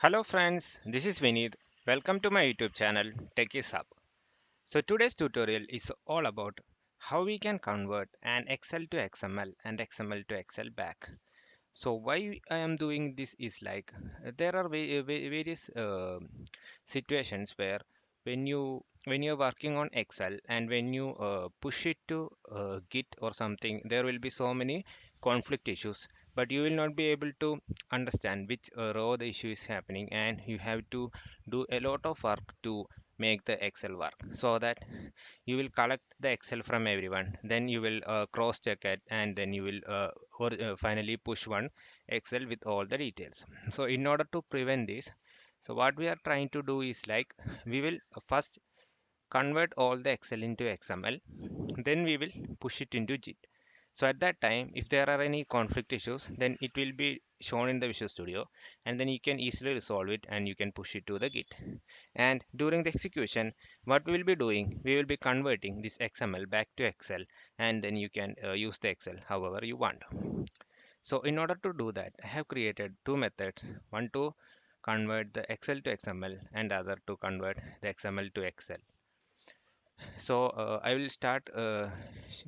Hello friends, this is Vineet. Welcome to my YouTube channel Techies Hub. So today's tutorial is all about how we can convert an Excel to XML and XML to Excel back. So why I am doing this is like there are various situations where when you're working on Excel and when you push it to Git or something, there will be so many conflict issues, but you will not be able to understand which row the issue is happening, and you have to do a lot of work to make the Excel work so that you will collect the Excel from everyone, then you will cross check it, and then you will finally push one Excel with all the details. So in order to prevent this, so what we are trying to do is like we will first convert all the Excel into XML, then we will push it into JIT. So at that time, if there are any conflict issues, then it will be shown in the Visual Studio, and then you can easily resolve it and you can push it to the Git. And during the execution, what we will be doing, we will be converting this XML back to Excel, and then you can use the Excel however you want. So in order to do that, I have created two methods, one to convert the Excel to XML and other to convert the XML to Excel. So I will start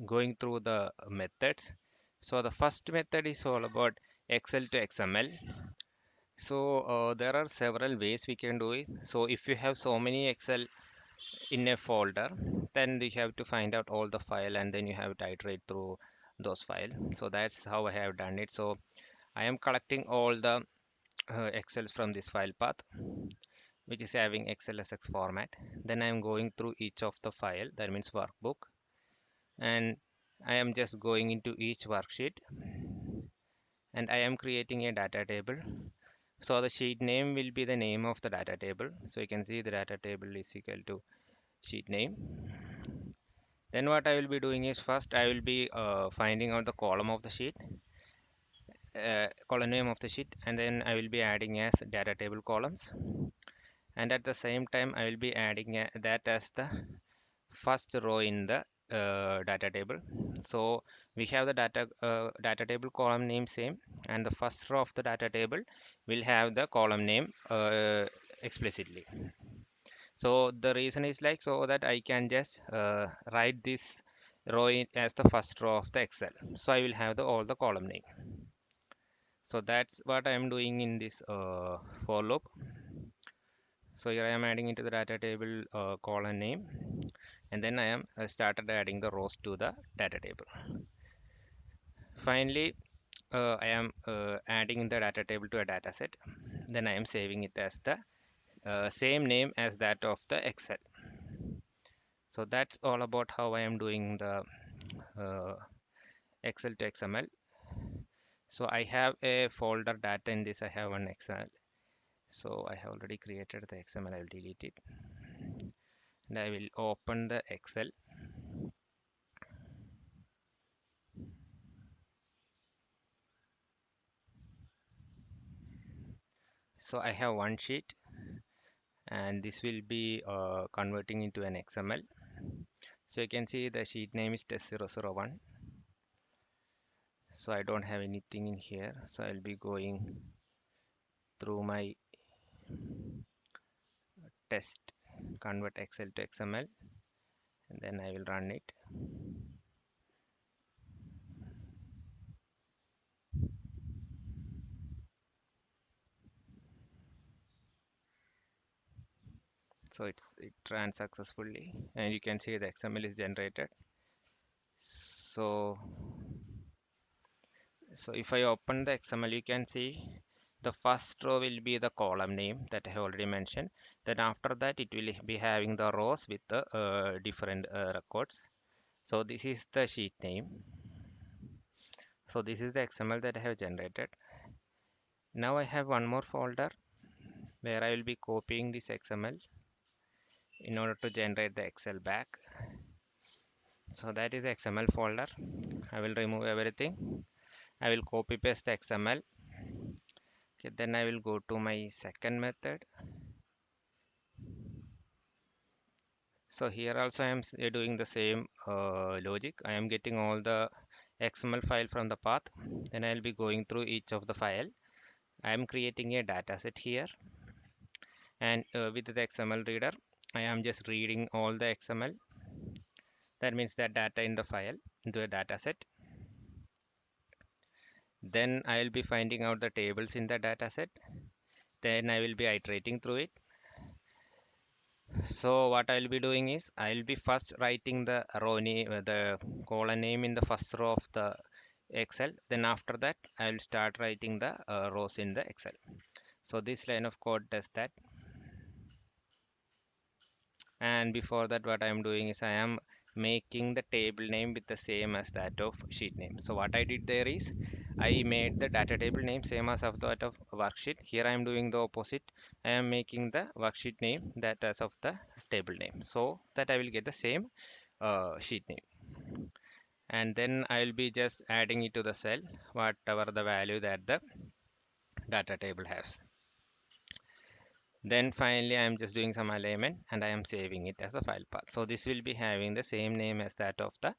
going through the methods. So the first method is all about Excel to XML. So there are several ways we can do it. So if you have so many Excel in a folder, then you have to find out all the file and then you have to iterate through those files. So that's how I have done it. So I am collecting all the Excels from this file path, which is having XLSX format. Then I am going through each of the file, that means workbook, and I am just going into each worksheet and I am creating a data table. So the sheet name will be the name of the data table. So you can see the data table is equal to sheet name. Then what I will be doing is first I will be finding out the column of the sheet, column name of the sheet, and then I will be adding as data table columns. And at the same time I will be adding that as the first row in the data table. So we have the data table column name same, and the first row of the data table will have the column name explicitly. So the reason is like so that I can just write this row as the first row of the Excel. So I will have the all the column name. So that's what I am doing in this for loop. So here I am adding into the data table column name, and then I am started adding the rows to the data table. Finally, I am adding the data table to a data set. Then I am saving it as the same name as that of the Excel. So that's all about how I am doing the uh, Excel to XML. So I have a folder data in this. I have one Excel. So I have already created the XML. I will delete it. And I will open the Excel. So I have one sheet, and this will be converting into an XML. So you can see the sheet name is test001. So I don't have anything in here. So I'll be going through my test convert Excel to XML, and then I will run it. So it ran successfully, and you can see the XML is generated. So if I open the XML, you can see the first row will be the column name that I have already mentioned. Then after that, it will be having the rows with the different records. So this is the sheet name. So this is the XML that I have generated. Now I have one more folder where I will be copying this XML in order to generate the Excel back. So that is the XML folder. I will remove everything. I will copy paste the XML. Okay, then I will go to my second method. So here also I am doing the same logic. I am getting all the XML file from the path. Then I will be going through each of the file. I am creating a data set here. And with the XML reader, I am just reading all the XML. That means that data in the file into a data set. Then I will be finding out the tables in the data set. Then I will be iterating through it. So what I'll be doing is I'll be first writing the row name, the column name in the first row of the Excel. Then after that, I'll start writing the rows in the Excel. So this line of code does that. And before that, what I am doing is I am making the table name with the same as that of sheet name. So what I did there is I made the data table name same as of that of worksheet. Here I am doing the opposite. I am making the worksheet name that as of the table name, so that I will get the same sheet name. And then I will be just adding it to the cell, whatever the value that the data table has. Then finally, I am just doing some alignment and I am saving it as a file path. So this will be having the same name as that of the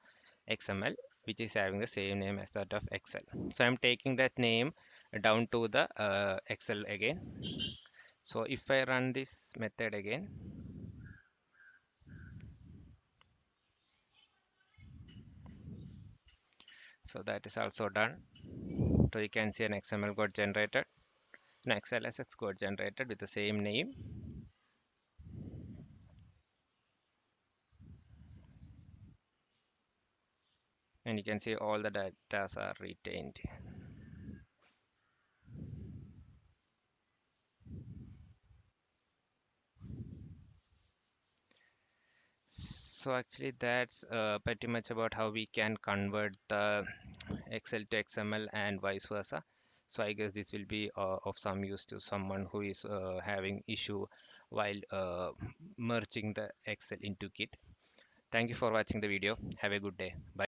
XML, which is having the same name as that of Excel. So I'm taking that name down to the Excel again. So if I run this method again, so that is also done. So you can see an XML got generated, an XLSX got generated with the same name. And you can see all the data are retained. So actually that's pretty much about how we can convert the Excel to XML and vice versa. So I guess this will be of some use to someone who is having issue while merging the Excel into Git. Thank you for watching the video. Have a good day. Bye.